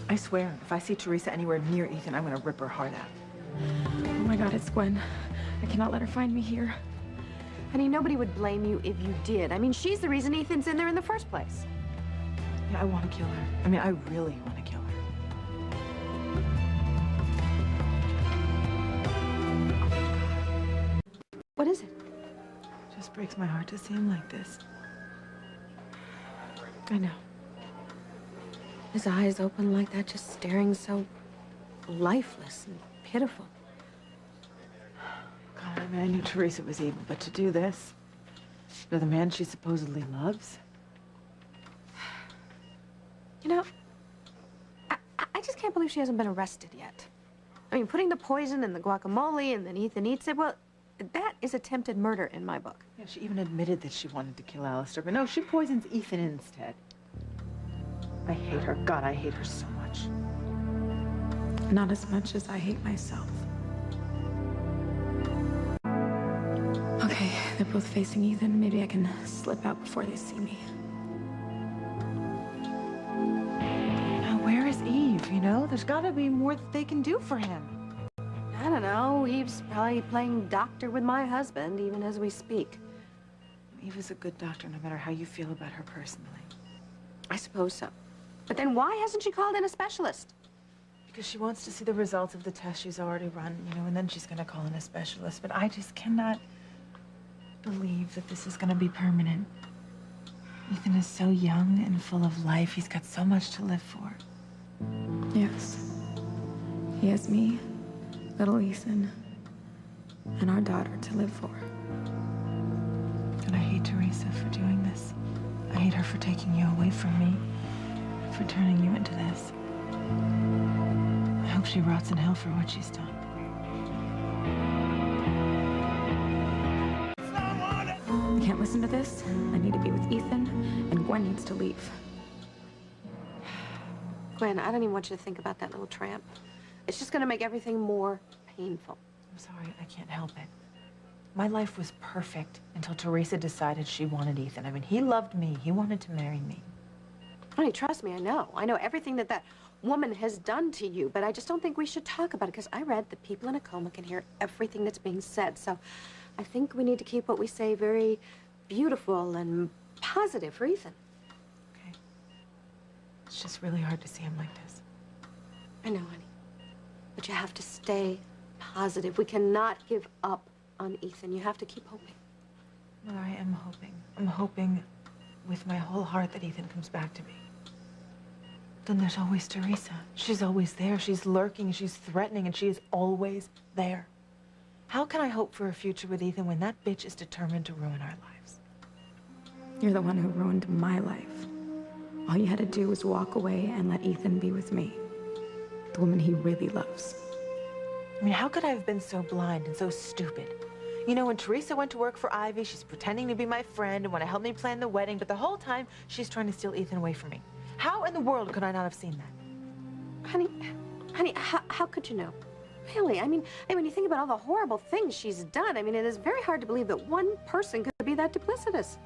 I swear, if I see Theresa anywhere near Ethan, I'm gonna rip her heart out. Oh my God, it's Gwen. I cannot let her find me here. Honey, nobody would blame you if you did. I mean, she's the reason Ethan's in there in the first place. Yeah, I want to kill her. I mean, I really want to kill her. What is it? It just breaks my heart to see him like this. I know. His eyes open like that, just staring so lifeless and pitiful. God, I mean, I knew Theresa was evil, but to do this to the man she supposedly loves. You know, I just can't believe she hasn't been arrested yet. I mean, putting the poison in the guacamole and then Ethan eats it, well, that is attempted murder in my book. Yeah, she even admitted that she wanted to kill Alistair, but no, she poisons Ethan instead. I hate her. God, I hate her so much. Not as much as I hate myself. Okay, they're both facing Ethan. Maybe I can slip out before they see me. Now, where is Eve, you know? There's gotta be more that they can do for him. I don't know. Eve's probably playing doctor with my husband, even as we speak. Eve is a good doctor, no matter how you feel about her personally. I suppose so. But then why hasn't she called in a specialist? Because she wants to see the results of the test she's already run, you know, and then she's gonna call in a specialist. But I just cannot believe that this is gonna be permanent. Ethan is so young and full of life. He's got so much to live for. Yes. He has me, little Ethan, and our daughter to live for. And I hate Theresa for doing this. I hate her for taking you away from me, for turning you into this. I hope she rots in hell for what she's done. I can't listen to this. I need to be with Ethan, and Gwen needs to leave. Gwen, I don't even want you to think about that little tramp. It's just gonna make everything more painful. I'm sorry, I can't help it. My life was perfect until Theresa decided she wanted Ethan. I mean, he loved me. He wanted to marry me. Honey, trust me, I know. I know everything that woman has done to you, but I just don't think we should talk about it, because I read that people in a coma can hear everything that's being said. So I think we need to keep what we say very beautiful and positive for Ethan. Okay. It's just really hard to see him like this. I know, honey. But you have to stay positive. We cannot give up on Ethan. You have to keep hoping. No, I am hoping. I'm hoping with my whole heart that Ethan comes back to me. Then there's always Theresa. She's always there. She's lurking, she's threatening, and she is always there. How can I hope for a future with Ethan when that bitch is determined to ruin our lives? You're the one who ruined my life. All you had to do was walk away and let Ethan be with me, the woman he really loves. I mean, how could I have been so blind and so stupid? You know, when Theresa went to work for Ivy, she's pretending to be my friend and want to help me plan the wedding, but the whole time, she's trying to steal Ethan away from me. How in the world could I not have seen that? Honey, how could you know? Really? I mean, when you think about all the horrible things she's done, I mean, it is very hard to believe that one person could be that duplicitous.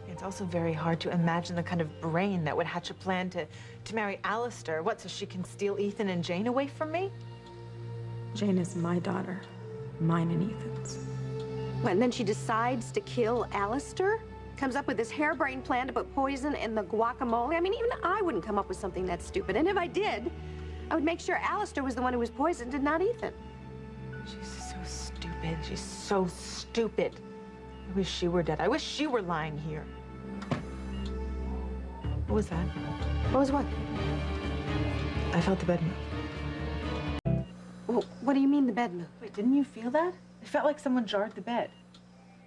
It's also very hard to imagine the kind of brain that would hatch a plan to marry Alistair. What, so she can steal Ethan and Jane away from me? Jane is my daughter, mine and Ethan's. Well, and then she decides to kill Alistair? Comes up with this harebrained plan to put poison in the guacamole? I mean, even I wouldn't come up with something that stupid. And if I did, I would make sure Alistair was the one who was poisoned and not Ethan. She's so stupid. She's so stupid. I wish she were dead. I wish she were lying here. What was that? What was what? I felt the bed move. Well, what do you mean the bed moved? Wait, didn't you feel that? It felt like someone jarred the bed.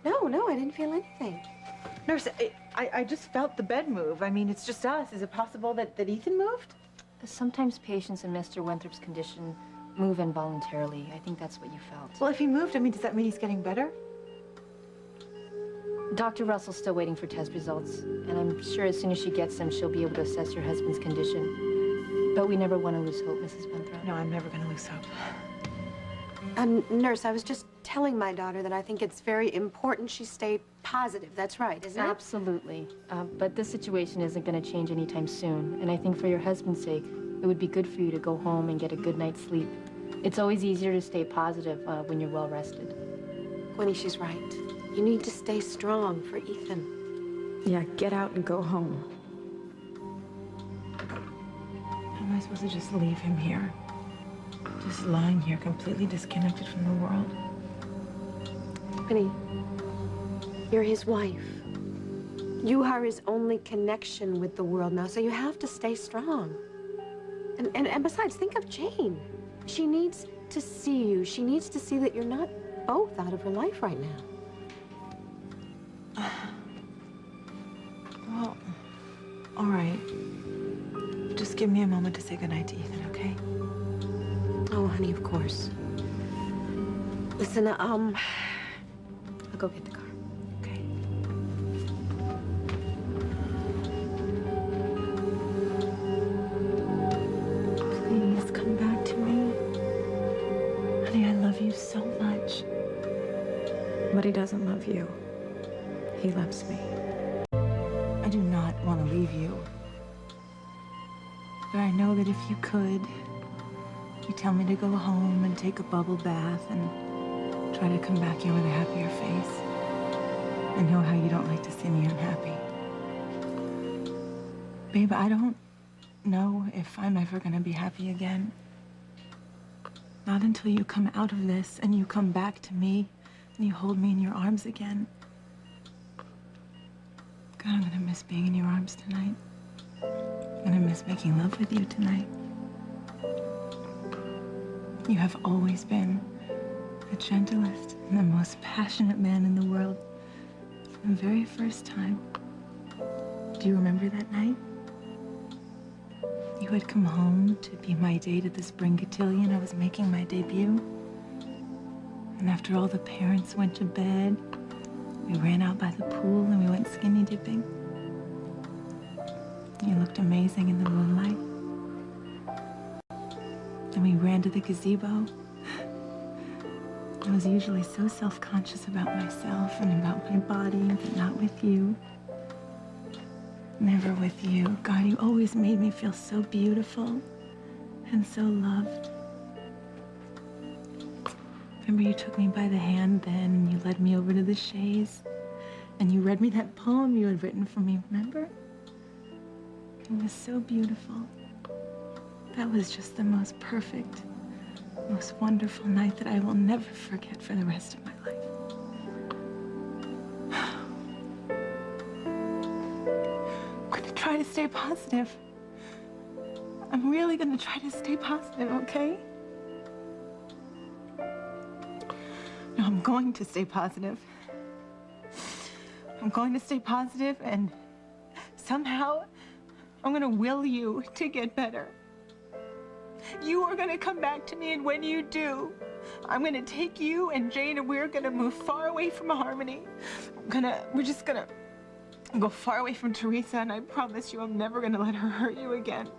No, I didn't feel anything. Nurse, I just felt the bed move. I mean, it's just us. Is it possible that Ethan moved? Sometimes patients in Mr. Winthrop's condition move involuntarily. I think that's what you felt. Well, if he moved, I mean, does that mean he's getting better? Dr. Russell's still waiting for test results, and I'm sure as soon as she gets them, she'll be able to assess your husband's condition. But we never want to lose hope, Mrs. Winthrop. No, I'm never going to lose hope. Nurse, I was just telling my daughter that I think it's very important she stay positive. That's right, isn't it? Absolutely. But this situation isn't going to change anytime soon. And I think for your husband's sake, It would be good for you to go home and get a good night's sleep. It's always easier to stay positive when you're well rested. Gwenny, she's right. You need to stay strong for Ethan. Yeah, get out and go home. How am I supposed to just leave him here? Just lying here completely disconnected from the world? Gwenny, you're his wife. You are his only connection with the world now, so you have to stay strong. And besides, think of Jane. She needs to see you. She needs to see that you're not both out of her life right now. Well, all right. Just give me a moment to say goodnight to Ethan, okay? Oh, honey, of course. Listen, I'll go get the car. Okay. Please come back to me. Honey, I love you so much. But he doesn't love you. He loves me. I do not want to leave you. But I know that if you could, you tell me to go home and take a bubble bath and try to come back here with a happier face. I know how you don't like to see me unhappy. Babe, I don't know if I'm ever gonna be happy again. Not until you come out of this and you come back to me and you hold me in your arms again. God, I'm gonna miss being in your arms tonight. I'm gonna miss making love with you tonight. You have always been the gentlest and the most passionate man in the world from the very first time. Do you remember that night? You had come home to be my date at the Spring Cotillion. I was making my debut. And after all the parents went to bed, we ran out by the pool and we went skinny dipping. You looked amazing in the moonlight. Then we ran to the gazebo. I was usually so self-conscious about myself and about my body, but not with you. Never with you. God, you always made me feel so beautiful and so loved. Remember you took me by the hand then and you led me over to the chaise and you read me that poem you had written for me, remember? It was so beautiful. That was just the most perfect, most wonderful night that I will never forget for the rest of my life. I'm gonna try to stay positive. I'm really gonna try to stay positive, okay? No, I'm going to stay positive. I'm going to stay positive, and somehow I'm gonna will you to get better. You are gonna come back to me, and when you do, I'm gonna take you and Jane and we're gonna move far away from Harmony. We're just gonna go far away from Theresa, and I promise you I'm never gonna let her hurt you again.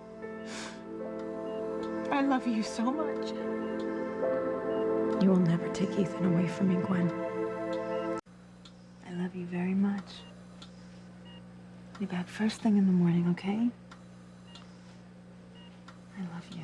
I love you so much. You will never take Ethan away from me, Gwen. I love you very much. Be back first thing in the morning, okay? I love you.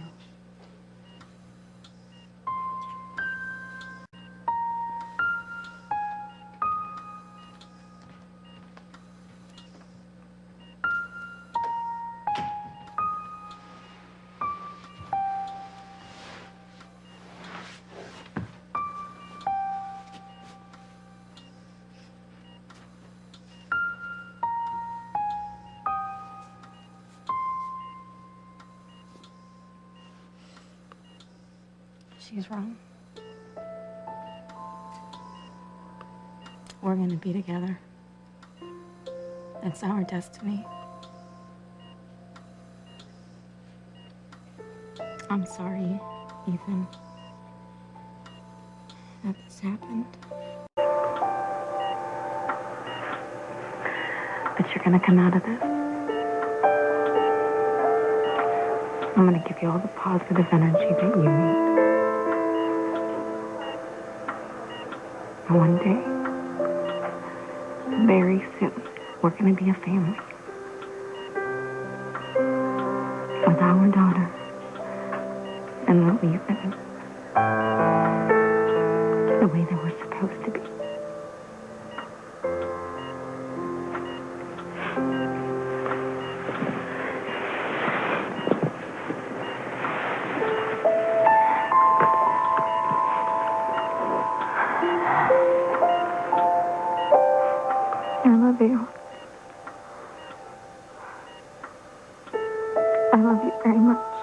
She's wrong. We're gonna be together. That's our destiny. I'm sorry, Ethan, that this happened. But you're gonna come out of this. I'm gonna give you all the positive energy that you need. And one day, very soon, we're gonna be a family. With our daughter. and they'll leave things the way they were supposed to be. I love you. I love you very much.